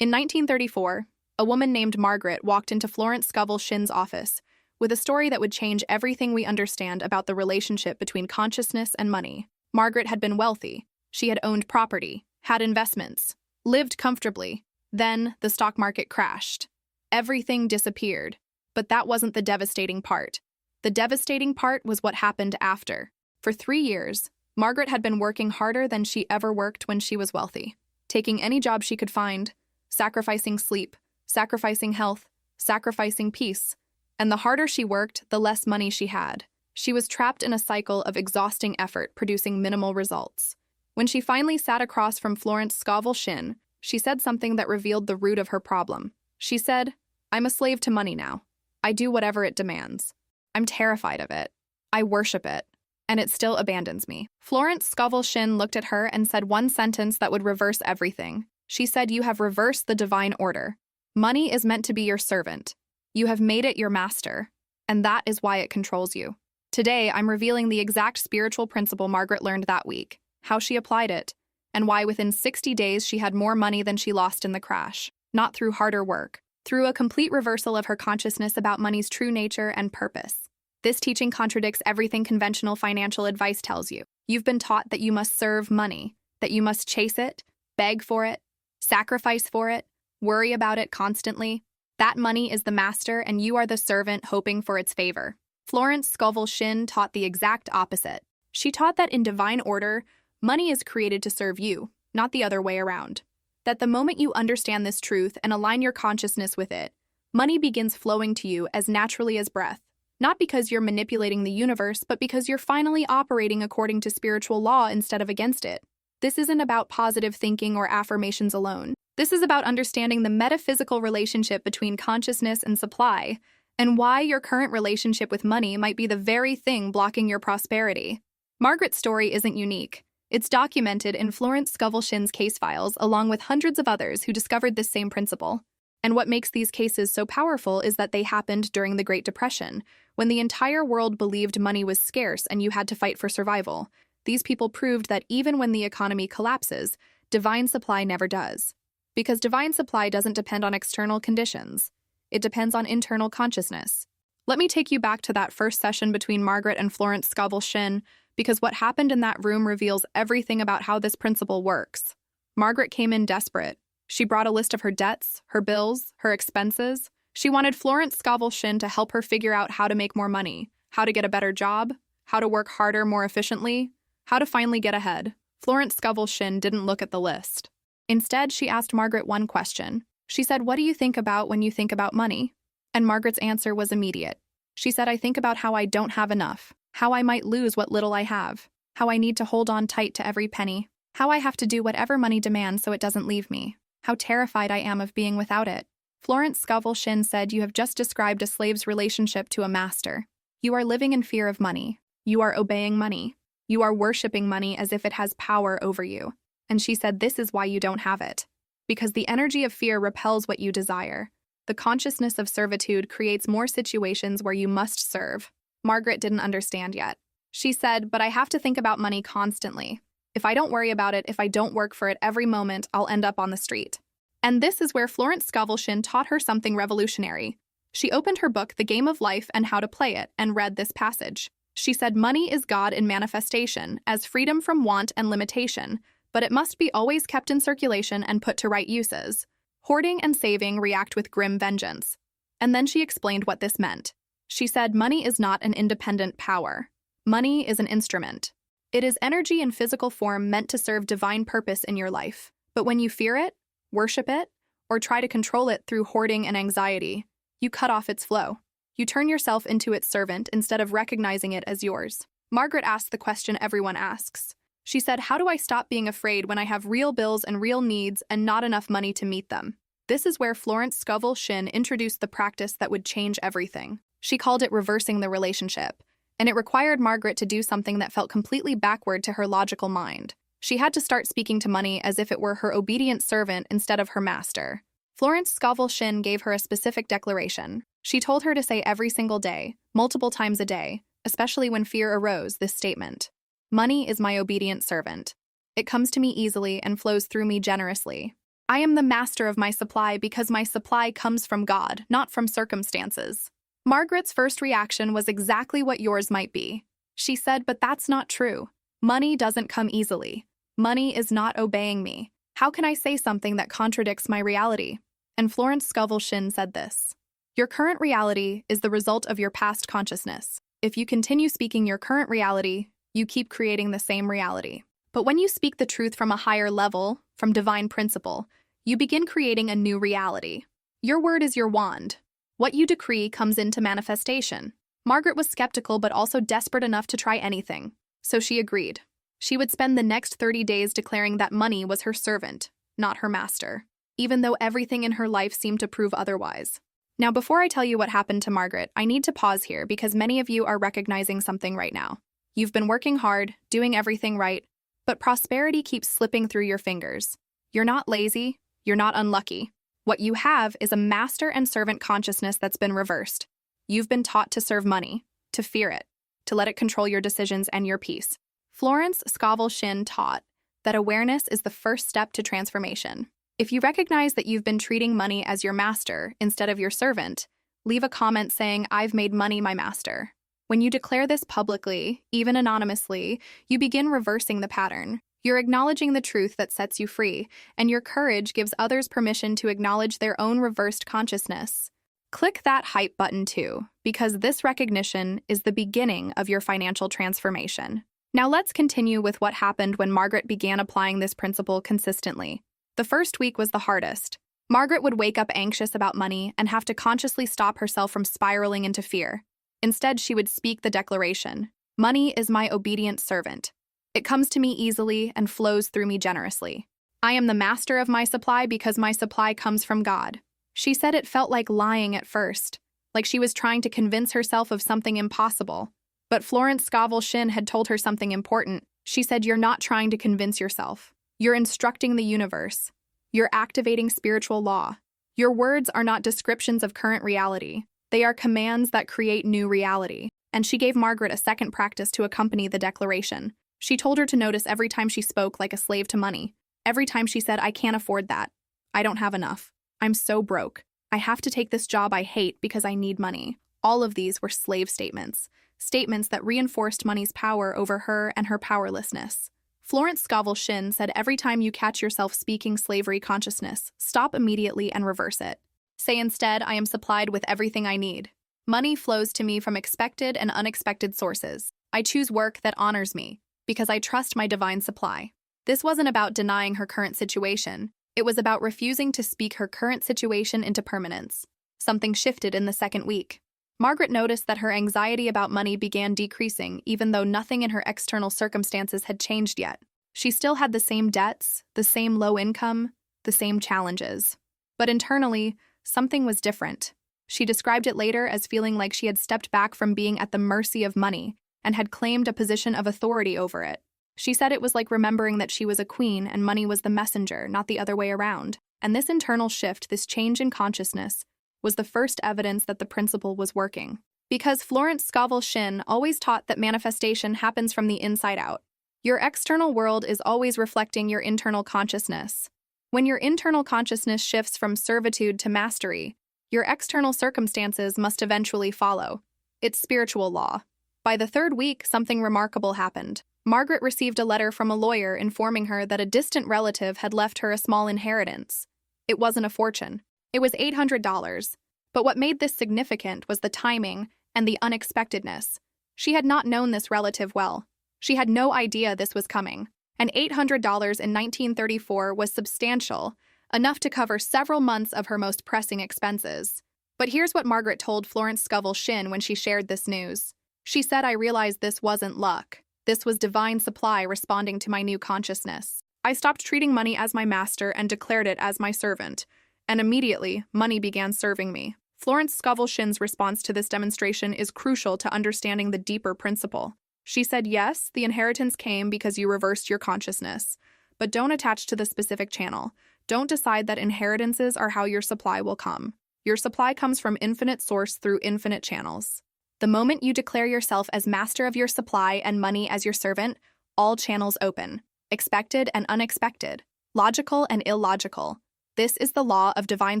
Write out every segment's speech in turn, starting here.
In 1934, a woman named Margaret walked into Florence Scovel Shinn's office with a story that would change everything we understand about the relationship between consciousness and money. Margaret had been wealthy. She had owned property, had investments, lived comfortably. Then the stock market crashed. Everything disappeared. But that wasn't the devastating part. The devastating part was what happened after. For 3 years, Margaret had been working harder than she ever worked when she was wealthy, taking any job she could find, sacrificing sleep, sacrificing health, sacrificing peace. And the harder she worked, the less money she had. She was trapped in a cycle of exhausting effort producing minimal results. When she finally sat across from Florence Scovel Shinn, she said something that revealed the root of her problem. She said, "I'm a slave to money now. I do whatever it demands. I'm terrified of it. I worship it. And it still abandons me." Florence Scovel Shinn looked at her and said one sentence that would reverse everything. She said, "You have reversed the divine order. Money is meant to be your servant. You have made it your master, and that is why it controls you." Today, I'm revealing the exact spiritual principle Margaret learned that week, how she applied it, and why within 60 days she had more money than she lost in the crash, not through harder work, through a complete reversal of her consciousness about money's true nature and purpose. This teaching contradicts everything conventional financial advice tells you. You've been taught that you must serve money, that you must chase it, beg for it, sacrifice for it, worry about it constantly. That money is the master and you are the servant hoping for its favor. Florence Scovel Shinn taught the exact opposite. She taught that in divine order, money is created to serve you, not the other way around. That the moment you understand this truth and align your consciousness with it, money begins flowing to you as naturally as breath. Not because you're manipulating the universe, but because you're finally operating according to spiritual law instead of against it. This isn't about positive thinking or affirmations alone. This is about understanding the metaphysical relationship between consciousness and supply, and why your current relationship with money might be the very thing blocking your prosperity. Margaret's story isn't unique. It's documented in Florence Scovel Shinn's case files, along with hundreds of others who discovered this same principle. And what makes these cases so powerful is that they happened during the Great Depression, when the entire world believed money was scarce and you had to fight for survival. These people proved that even when the economy collapses, divine supply never does. Because divine supply doesn't depend on external conditions. It depends on internal consciousness. Let me take you back to that first session between Margaret and Florence Scovel Shinn, because what happened in that room reveals everything about how this principle works. Margaret came in desperate. She brought a list of her debts, her bills, her expenses. She wanted Florence Scovel Shinn to help her figure out how to make more money, how to get a better job, how to work harder more efficiently, how to finally get ahead. Florence Scovel Shinn didn't look at the list. Instead, she asked Margaret one question. She said, "What do you think about when you think about money?" And Margaret's answer was immediate. She said, "I think about how I don't have enough, how I might lose what little I have, how I need to hold on tight to every penny, how I have to do whatever money demands so it doesn't leave me, how terrified I am of being without it." Florence Scovel Shinn said, "You have just described a slave's relationship to a master. You are living in fear of money. You are obeying money. You are worshiping money as if it has power over you." And she said, "This is why you don't have it. Because the energy of fear repels what you desire. The consciousness of servitude creates more situations where you must serve." Margaret didn't understand yet. She said, "But I have to think about money constantly. If I don't worry about it, if I don't work for it every moment, I'll end up on the street." And this is where Florence Scovel Shinn taught her something revolutionary. She opened her book, The Game of Life and How to Play It, and read this passage. She said, "Money is God in manifestation, as freedom from want and limitation, but it must be always kept in circulation and put to right uses. Hoarding and saving react with grim vengeance." And then she explained what this meant. She said, "Money is not an independent power. Money is an instrument. It is energy in physical form meant to serve divine purpose in your life. But when you fear it, worship it, or try to control it through hoarding and anxiety, you cut off its flow. You turn yourself into its servant instead of recognizing it as yours." Margaret asked the question everyone asks. She said, "How do I stop being afraid when I have real bills and real needs and not enough money to meet them?" This is where Florence Scovel Shinn introduced the practice that would change everything. She called it reversing the relationship, and it required Margaret to do something that felt completely backward to her logical mind. She had to start speaking to money as if it were her obedient servant instead of her master. Florence Scovel Shinn gave her a specific declaration. She told her to say every single day, multiple times a day, especially when fear arose, this statement: "Money is my obedient servant. It comes to me easily and flows through me generously. I am the master of my supply because my supply comes from God, not from circumstances. Margaret's first reaction was exactly what yours might be. She said, but that's not true. Money doesn't come easily. Money is not obeying me. How can I say something that contradicts my reality? And Florence Scovel Shinn said this: your current reality is the result of your past consciousness. If you continue speaking your current reality, you keep creating the same reality. But when you speak the truth from a higher level, from divine principle, you begin creating a new reality. Your word is your wand. What you decree comes into manifestation. Margaret was skeptical but also desperate enough to try anything, so she agreed. She would spend the next 30 days declaring that money was her servant, not her master, even though everything in her life seemed to prove otherwise. Now, before I tell you what happened to Margaret, I need to pause here because many of you are recognizing something right now. You've been working hard, doing everything right, but prosperity keeps slipping through your fingers. You're not lazy, you're not unlucky. What you have is a master and servant consciousness that's been reversed. You've been taught to serve money, to fear it, to let it control your decisions and your peace. Florence Scovel Shinn taught that awareness is the first step to transformation. If you recognize that you've been treating money as your master instead of your servant, leave a comment saying, I've made money my master. When you declare this publicly, even anonymously, you begin reversing the pattern. You're acknowledging the truth that sets you free, and your courage gives others permission to acknowledge their own reversed consciousness. Click that hype button too, because this recognition is the beginning of your financial transformation. Now let's continue with what happened when Margaret began applying this principle consistently. The first week was the hardest. Margaret would wake up anxious about money and have to consciously stop herself from spiraling into fear. Instead, she would speak the declaration, money is my obedient servant. It comes to me easily and flows through me generously. I am the master of my supply because my supply comes from God. She said it felt like lying at first, like she was trying to convince herself of something impossible. But Florence Scovel Shinn had told her something important. She said, you're not trying to convince yourself. You're instructing the universe. You're activating spiritual law. Your words are not descriptions of current reality. They are commands that create new reality. And she gave Margaret a second practice to accompany the declaration. She told her to notice every time she spoke like a slave to money. Every time she said, I can't afford that. I don't have enough. I'm so broke. I have to take this job I hate because I need money. All of these were slave statements. Statements that reinforced money's power over her and her powerlessness. Florence Scovel Shinn said every time you catch yourself speaking slavery consciousness, stop immediately and reverse it. Say instead, I am supplied with everything I need. Money flows to me from expected and unexpected sources. I choose work that honors me, because I trust my divine supply. This wasn't about denying her current situation. It was about refusing to speak her current situation into permanence. Something shifted in the second week. Margaret noticed that her anxiety about money began decreasing, even though nothing in her external circumstances had changed yet. She still had the same debts, the same low income, the same challenges. But internally, something was different. She described it later as feeling like she had stepped back from being at the mercy of money and had claimed a position of authority over it. She said it was like remembering that she was a queen and money was the messenger, not the other way around. And this internal shift, this change in consciousness, was the first evidence that the principle was working. Because Florence Scovel Shinn always taught that manifestation happens from the inside out. Your external world is always reflecting your internal consciousness. When your internal consciousness shifts from servitude to mastery, your external circumstances must eventually follow. It's spiritual law. By the third week, something remarkable happened. Margaret received a letter from a lawyer informing her that a distant relative had left her a small inheritance. It wasn't a fortune. It was $800. But what made this significant was the timing and the unexpectedness. She had not known this relative well. She had no idea this was coming. And $800 in 1934 was substantial, enough to cover several months of her most pressing expenses. But here's what Margaret told Florence Scovel Shinn when she shared this news. She said, I realized this wasn't luck. This was divine supply responding to my new consciousness. I stopped treating money as my master and declared it as my servant. And immediately, money began serving me. Florence Scovel Shinn's response to this demonstration is crucial to understanding the deeper principle. She said, yes, the inheritance came because you reversed your consciousness. But don't attach to the specific channel. Don't decide that inheritances are how your supply will come. Your supply comes from infinite source through infinite channels. The moment you declare yourself as master of your supply and money as your servant, all channels open. Expected and unexpected. Logical and illogical. This is the law of divine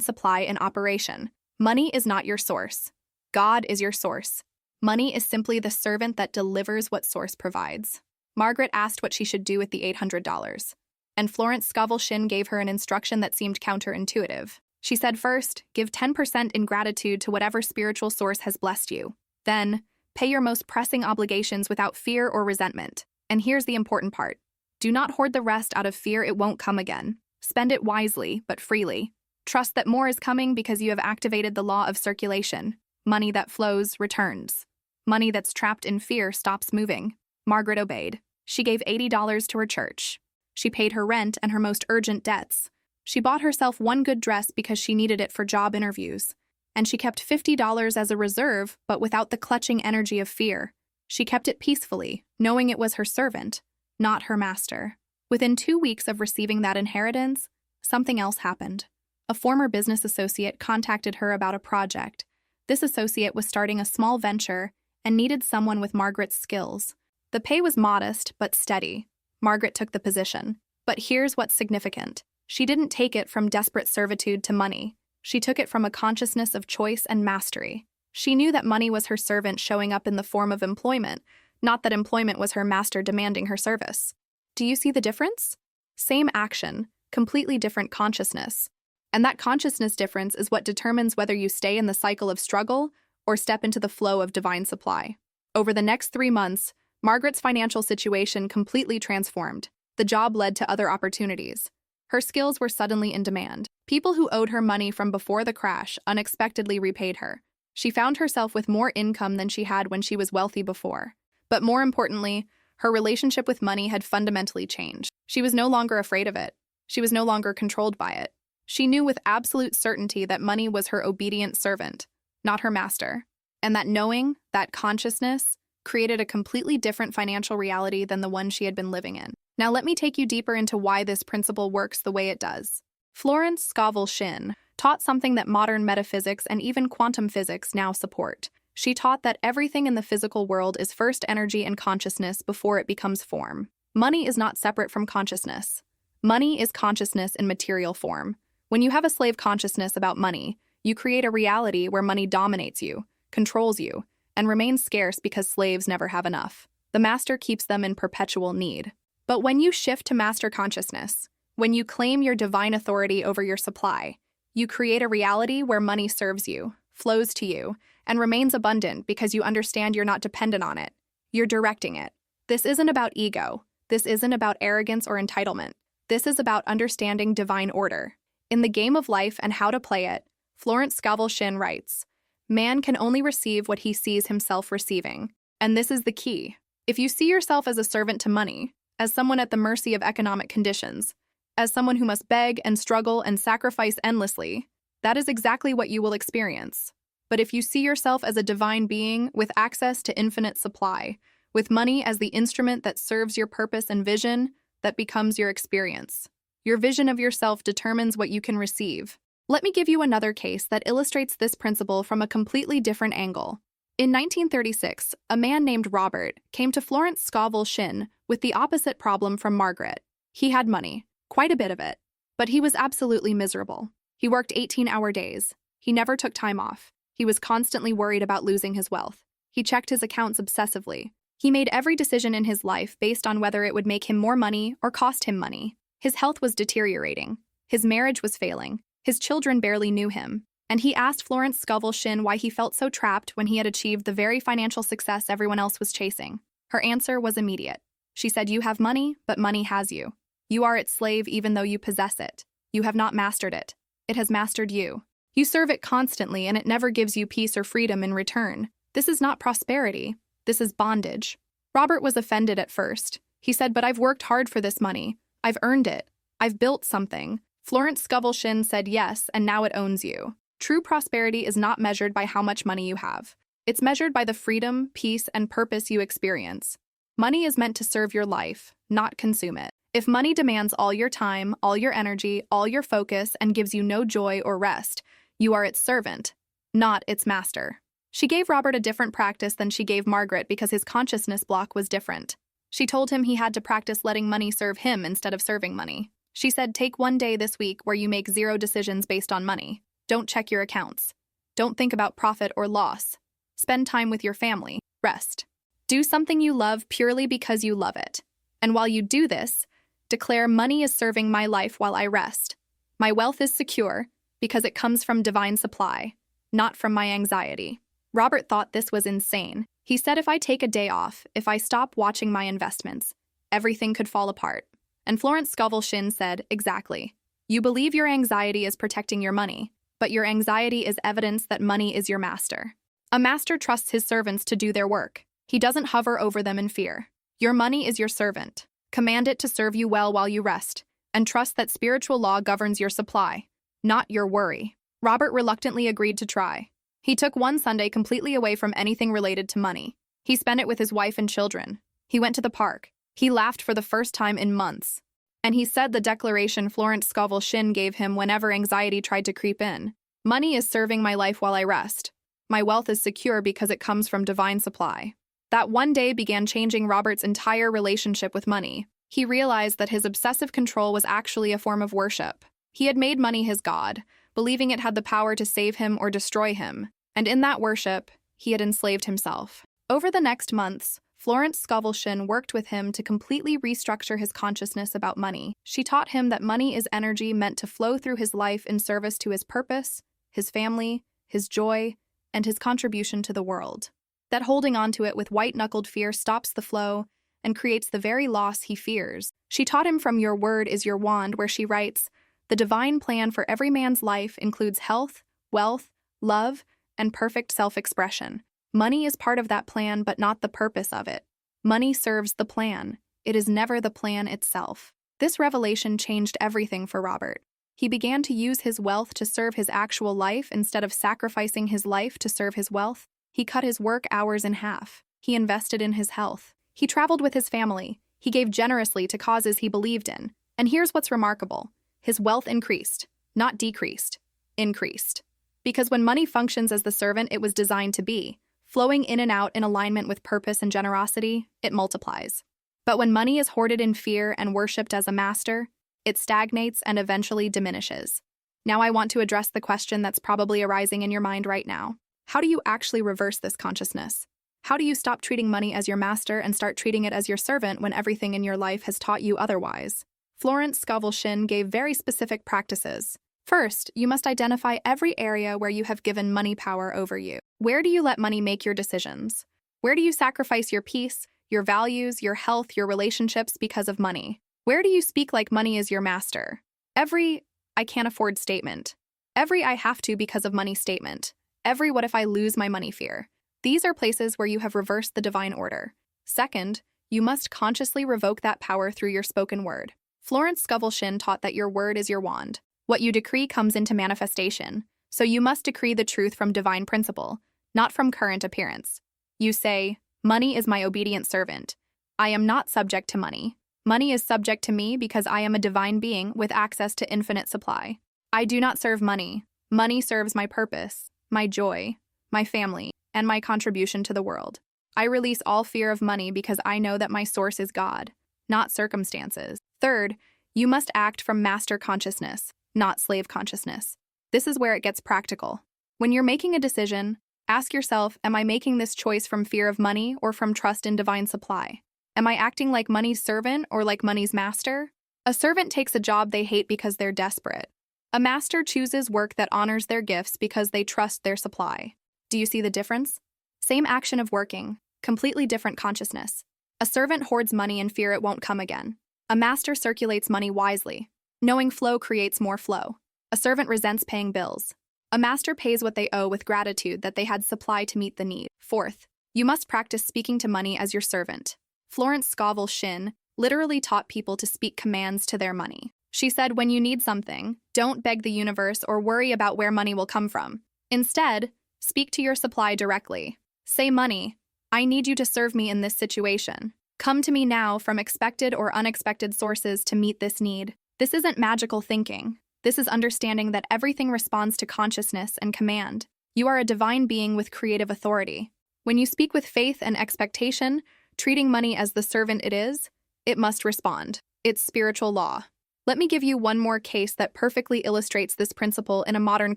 supply in operation. Money is not your source. God is your source. Money is simply the servant that delivers what source provides. Margaret asked what she should do with the $800, and Florence Scovel Shinn gave her an instruction that seemed counterintuitive. She said, first, give 10% in gratitude to whatever spiritual source has blessed you. Then, pay your most pressing obligations without fear or resentment. And here's the important part. Do not hoard the rest out of fear it won't come again. Spend it wisely, but freely. Trust that more is coming because you have activated the law of circulation. Money that flows returns. Money that's trapped in fear stops moving. Margaret obeyed. She gave $80 to her church. She paid her rent and her most urgent debts. She bought herself one good dress because she needed it for job interviews. And she kept $50 as a reserve, but without the clutching energy of fear. She kept it peacefully, knowing it was her servant, not her master. Within 2 weeks of receiving that inheritance, something else happened. A former business associate contacted her about a project. This associate was starting a small venture and needed someone with Margaret's skills. The pay was modest, but steady. Margaret took the position. But here's what's significant. She didn't take it from desperate servitude to money. She took it from a consciousness of choice and mastery. She knew that money was her servant showing up in the form of employment, not that employment was her master demanding her service. Do you see the difference? Same action, completely different consciousness. And that consciousness difference is what determines whether you stay in the cycle of struggle or step into the flow of divine supply. Over the next 3 months, Margaret's financial situation completely transformed. The job led to other opportunities. Her skills were suddenly in demand. People who owed her money from before the crash unexpectedly repaid her. She found herself with more income than she had when she was wealthy before. But more importantly, her relationship with money had fundamentally changed. She was no longer afraid of it. She was no longer controlled by it. She knew with absolute certainty that money was her obedient servant, not her master. And that knowing, that consciousness, created a completely different financial reality than the one she had been living in. Now let me take you deeper into why this principle works the way it does. Florence Scovel Shinn taught something that modern metaphysics and even quantum physics now support. She taught that everything in the physical world is first energy and consciousness before it becomes form. Money is not separate from consciousness. Money is consciousness in material form. When you have a slave consciousness about money, you create a reality where money dominates you, controls you, and remains scarce because slaves never have enough. The master keeps them in perpetual need. But when you shift to master consciousness, when you claim your divine authority over your supply, you create a reality where money serves you, flows to you, and remains abundant because you understand you're not dependent on it. You're directing it. This isn't about ego. This isn't about arrogance or entitlement. This is about understanding divine order. In The Game of Life and How to Play It, Florence Scovel Shinn writes, "Man can only receive what he sees himself receiving. And this is the key. If you see yourself as a servant to money, as someone at the mercy of economic conditions, as someone who must beg and struggle and sacrifice endlessly, that is exactly what you will experience. But if you see yourself as a divine being with access to infinite supply, with money as the instrument that serves your purpose and vision, that becomes your experience. Your vision of yourself determines what you can receive." Let me give you another case that illustrates this principle from a completely different angle. In 1936, a man named Robert came to Florence Scovel Shinn with the opposite problem from Margaret. He had money, quite a bit of it, but he was absolutely miserable. He worked 18-hour days. He never took time off. He was constantly worried about losing his wealth. He checked his accounts obsessively. He made every decision in his life based on whether it would make him more money or cost him money. His health was deteriorating. His marriage was failing. His children barely knew him. And he asked Florence Scovel Shinn why he felt so trapped when he had achieved the very financial success everyone else was chasing. Her answer was immediate. She said, "You have money, but money has you. You are its slave even though you possess it. You have not mastered it. It has mastered you. You serve it constantly and it never gives you peace or freedom in return. This is not prosperity. This is bondage." Robert was offended at first. He said, "But I've worked hard for this money. I've earned it. I've built something." Florence Scovel Shinn said, "Yes, and now it owns you. True prosperity is not measured by how much money you have. It's measured by the freedom, peace, and purpose you experience. Money is meant to serve your life, not consume it. If money demands all your time, all your energy, all your focus, and gives you no joy or rest, you are its servant, not its master." She gave Robert a different practice than she gave Margaret because his consciousness block was different. She told him he had to practice letting money serve him instead of serving money. She said, take one day this week where you make 0 decisions based on money. Don't check your accounts. Don't think about profit or loss. Spend time with your family. Rest. Do something you love purely because you love it. And while you do this, declare money is serving my life while I rest. My wealth is secure because it comes from divine supply, not from my anxiety. Robert thought this was insane. He said, if I take a day off, if I stop watching my investments, everything could fall apart. And Florence Scovel Shinn said, exactly. You believe your anxiety is protecting your money, but your anxiety is evidence that money is your master. A master trusts his servants to do their work. He doesn't hover over them in fear. Your money is your servant. Command it to serve you well while you rest, and trust that spiritual law governs your supply, not your worry. Robert reluctantly agreed to try. He took one Sunday completely away from anything related to money. He spent it with his wife and children. He went to the park. He laughed for the first time in months. And he said the declaration Florence Scovel Shinn gave him whenever anxiety tried to creep in. Money is serving my life while I rest. My wealth is secure because it comes from divine supply. That one day began changing Robert's entire relationship with money. He realized that his obsessive control was actually a form of worship. He had made money his god, believing it had the power to save him or destroy him. And in that worship, he had enslaved himself. Over the next months, Florence Scovel Shinn worked with him to completely restructure his consciousness about money. She taught him that money is energy meant to flow through his life in service to his purpose, his family, his joy, and his contribution to the world. That holding onto it with white-knuckled fear stops the flow and creates the very loss he fears. She taught him from Your Word is Your Wand, where she writes, the divine plan for every man's life includes health, wealth, love, and perfect self-expression. Money is part of that plan, but not the purpose of it. Money serves the plan. It is never the plan itself. This revelation changed everything for Robert. He began to use his wealth to serve his actual life instead of sacrificing his life to serve his wealth. He cut his work hours in half. He invested in his health. He traveled with his family. He gave generously to causes he believed in. And here's what's remarkable. His wealth increased, not decreased, increased. Because when money functions as the servant it was designed to be, flowing in and out in alignment with purpose and generosity, it multiplies. But when money is hoarded in fear and worshipped as a master, it stagnates and eventually diminishes. Now I want to address the question that's probably arising in your mind right now. How do you actually reverse this consciousness? How do you stop treating money as your master and start treating it as your servant when everything in your life has taught you otherwise? Florence Scovel Shinn gave very specific practices. First, you must identify every area where you have given money power over you. Where do you let money make your decisions? Where do you sacrifice your peace, your values, your health, your relationships because of money? Where do you speak like money is your master? Every I can't afford statement. Every I have to because of money statement. Every what if I lose my money fear. These are places where you have reversed the divine order. Second, you must consciously revoke that power through your spoken word. Florence Scovel Shinn taught that your word is your wand. What you decree comes into manifestation, so you must decree the truth from divine principle, not from current appearance. You say, money is my obedient servant. I am not subject to money. Money is subject to me because I am a divine being with access to infinite supply. I do not serve money. Money serves my purpose, my joy, my family, and my contribution to the world. I release all fear of money because I know that my source is God, not circumstances. Third, you must act from master consciousness, not slave consciousness. This is where it gets practical. When you're making a decision, ask yourself, am I making this choice from fear of money or from trust in divine supply? Am I acting like money's servant or like money's master? A servant takes a job they hate because they're desperate. A master chooses work that honors their gifts because they trust their supply. Do you see the difference? Same action of working, completely different consciousness. A servant hoards money in fear it won't come again. A master circulates money wisely. Knowing flow creates more flow. A servant resents paying bills. A master pays what they owe with gratitude that they had supply to meet the need. Fourth, you must practice speaking to money as your servant. Florence Scovel Shinn literally taught people to speak commands to their money. She said, when you need something, don't beg the universe or worry about where money will come from. Instead, speak to your supply directly. Say, money, I need you to serve me in this situation. Come to me now from expected or unexpected sources to meet this need. This isn't magical thinking. This is understanding that everything responds to consciousness and command. You are a divine being with creative authority. When you speak with faith and expectation, treating money as the servant it is, it must respond. It's spiritual law. Let me give you one more case that perfectly illustrates this principle in a modern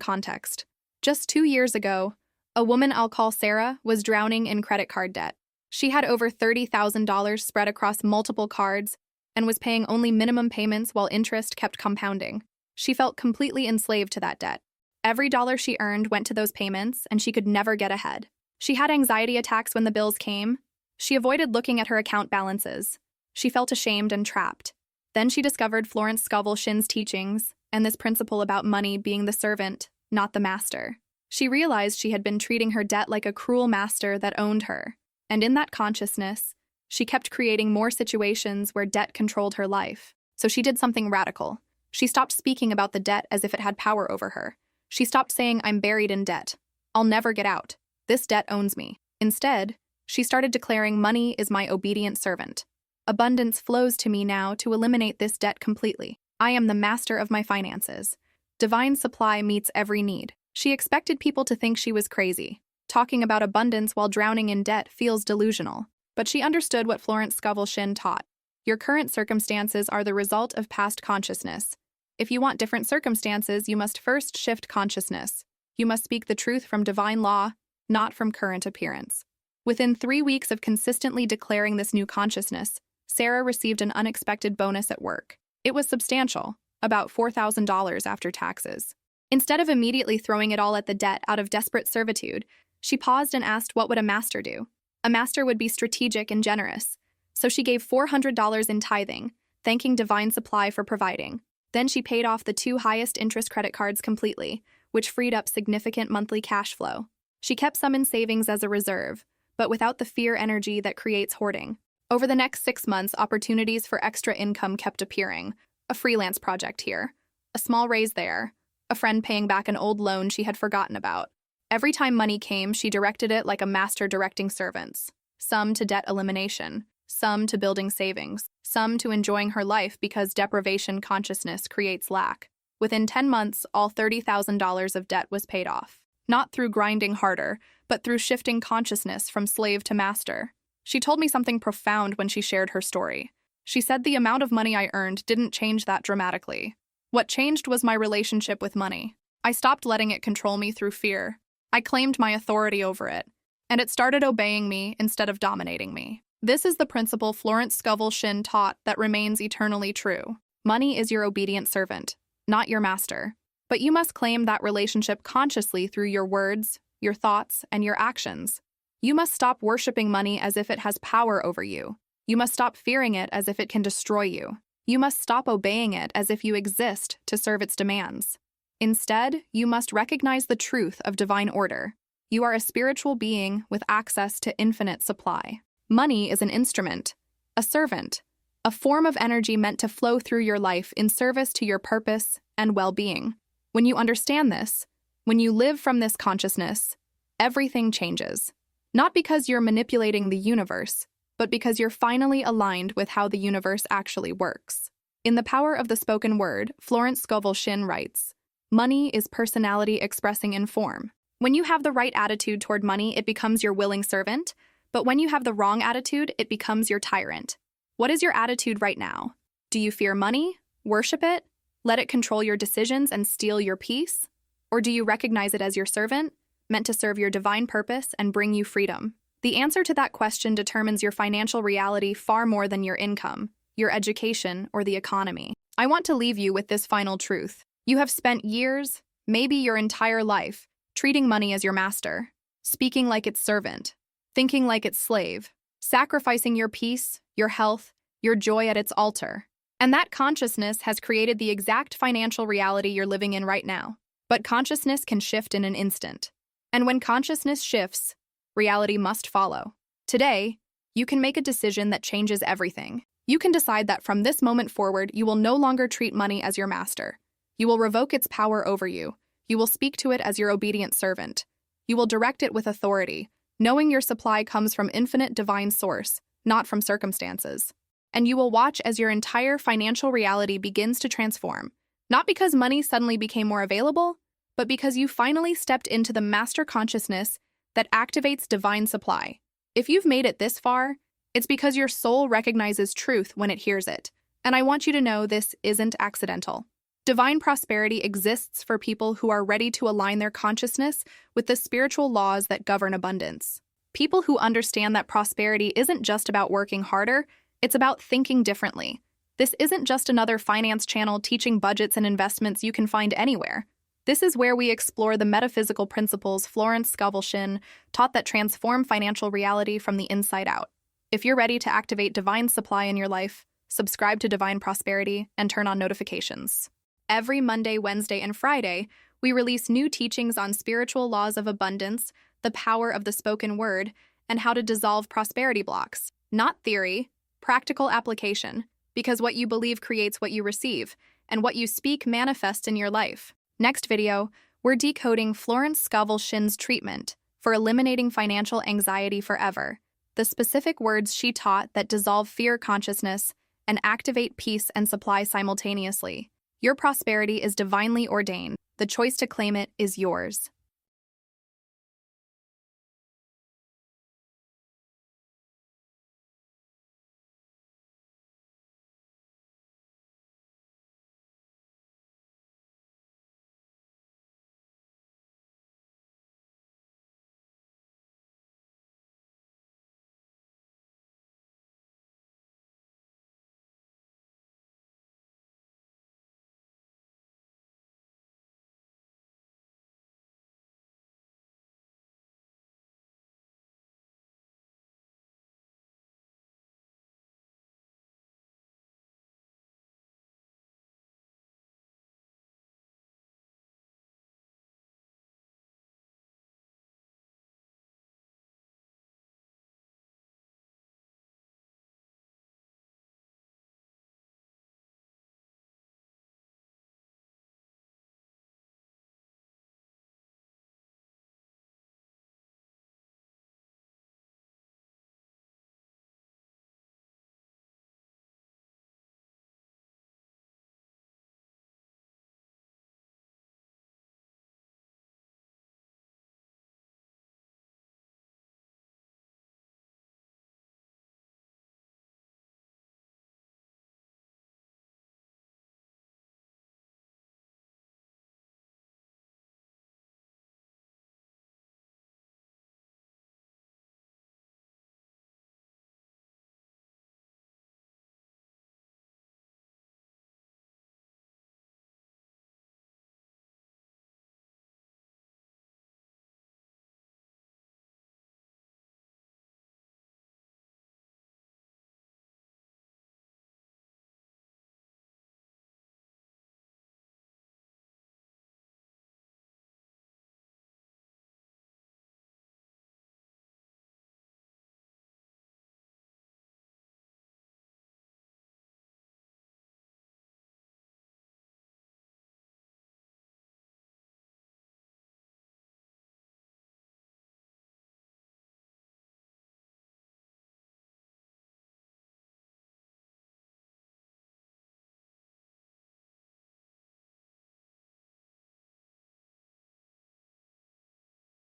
context. Just 2 years ago, a woman I'll call Sarah was drowning in credit card debt. She had over $30,000 spread across multiple cards and was paying only minimum payments while interest kept compounding. She felt completely enslaved to that debt. Every dollar she earned went to those payments, and she could never get ahead. She had anxiety attacks when the bills came. She avoided looking at her account balances. She felt ashamed and trapped. Then she discovered Florence Scovel Shinn's teachings and this principle about money being the servant, not the master. She realized she had been treating her debt like a cruel master that owned her. And in that consciousness, she kept creating more situations where debt controlled her life. So she did something radical. She stopped speaking about the debt as if it had power over her. She stopped saying, "I'm buried in debt. I'll never get out. This debt owns me." Instead, she started declaring, "Money is my obedient servant. Abundance flows to me now to eliminate this debt completely. I am the master of my finances. Divine supply meets every need." She expected people to think she was crazy. Talking about abundance while drowning in debt feels delusional. But she understood what Florence Scovel Shinn taught. Your current circumstances are the result of past consciousness. If you want different circumstances, you must first shift consciousness. You must speak the truth from divine law, not from current appearance. Within 3 weeks of consistently declaring this new consciousness, Sarah received an unexpected bonus at work. It was substantial, about $4,000 after taxes. Instead of immediately throwing it all at the debt out of desperate servitude, she paused and asked, what would a master do? A master would be strategic and generous. So she gave $400 in tithing, thanking divine supply for providing. Then she paid off the 2 highest interest credit cards completely, which freed up significant monthly cash flow. She kept some in savings as a reserve, but without the fear energy that creates hoarding. Over the next 6 months, opportunities for extra income kept appearing. A freelance project here, a small raise there, a friend paying back an old loan she had forgotten about. Every time money came, she directed it like a master directing servants. Some to debt elimination, some to building savings, some to enjoying her life because deprivation consciousness creates lack. Within 10 months, all $30,000 of debt was paid off. Not through grinding harder, but through shifting consciousness from slave to master. She told me something profound when she shared her story. She said the amount of money I earned didn't change that dramatically. What changed was my relationship with money. I stopped letting it control me through fear. I claimed my authority over it, and it started obeying me instead of dominating me. This is the principle Florence Scovel Shinn taught that remains eternally true. Money is your obedient servant, not your master. But you must claim that relationship consciously through your words, your thoughts, and your actions. You must stop worshiping money as if it has power over you. You must stop fearing it as if it can destroy you. You must stop obeying it as if you exist to serve its demands. Instead, you must recognize the truth of divine order. You are a spiritual being with access to infinite supply. Money is an instrument, a servant, a form of energy meant to flow through your life in service to your purpose and well-being. When you understand this, when you live from this consciousness, everything changes. Not because you're manipulating the universe, but because you're finally aligned with how the universe actually works. In The Power of the Spoken Word, Florence Scovel Shinn writes, "Money is personality expressing in form. When you have the right attitude toward money, it becomes your willing servant, but when you have the wrong attitude, it becomes your tyrant." What is your attitude right now? Do you fear money? Worship it? Let it control your decisions and steal your peace? Or do you recognize it as your servant, meant to serve your divine purpose and bring you freedom? The answer to that question determines your financial reality far more than your income, your education, or the economy. I want to leave you with this final truth. You have spent years, maybe your entire life, treating money as your master, speaking like its servant, thinking like its slave, sacrificing your peace, your health, your joy at its altar. And that consciousness has created the exact financial reality you're living in right now. But consciousness can shift in an instant. And when consciousness shifts, reality must follow. Today, you can make a decision that changes everything. You can decide that from this moment forward, you will no longer treat money as your master. You will revoke its power over you. You will speak to it as your obedient servant. You will direct it with authority, knowing your supply comes from infinite divine source, not from circumstances. And you will watch as your entire financial reality begins to transform, not because money suddenly became more available, but because you finally stepped into the master consciousness that activates divine supply. If you've made it this far, it's because your soul recognizes truth when it hears it, And I want you to know this isn't accidental. Divine prosperity exists for people who are ready to align their consciousness with the spiritual laws that govern abundance. People who understand that prosperity isn't just about working harder, it's about thinking differently. This isn't just another finance channel teaching budgets and investments you can find anywhere. This is where we explore the metaphysical principles Florence Scovel Shinn taught that transform financial reality from the inside out. If you're ready to activate divine supply in your life, subscribe to Divine Prosperity and turn on notifications. Every Monday, Wednesday, and Friday, we release new teachings on spiritual laws of abundance, the power of the spoken word, and how to dissolve prosperity blocks. Not theory, practical application, because what you believe creates what you receive, and what you speak manifests in your life. Next video, we're decoding Florence Scovel Shinn's treatment for eliminating financial anxiety forever, the specific words she taught that dissolve fear consciousness and activate peace and supply simultaneously. Your prosperity is divinely ordained. The choice to claim it is yours.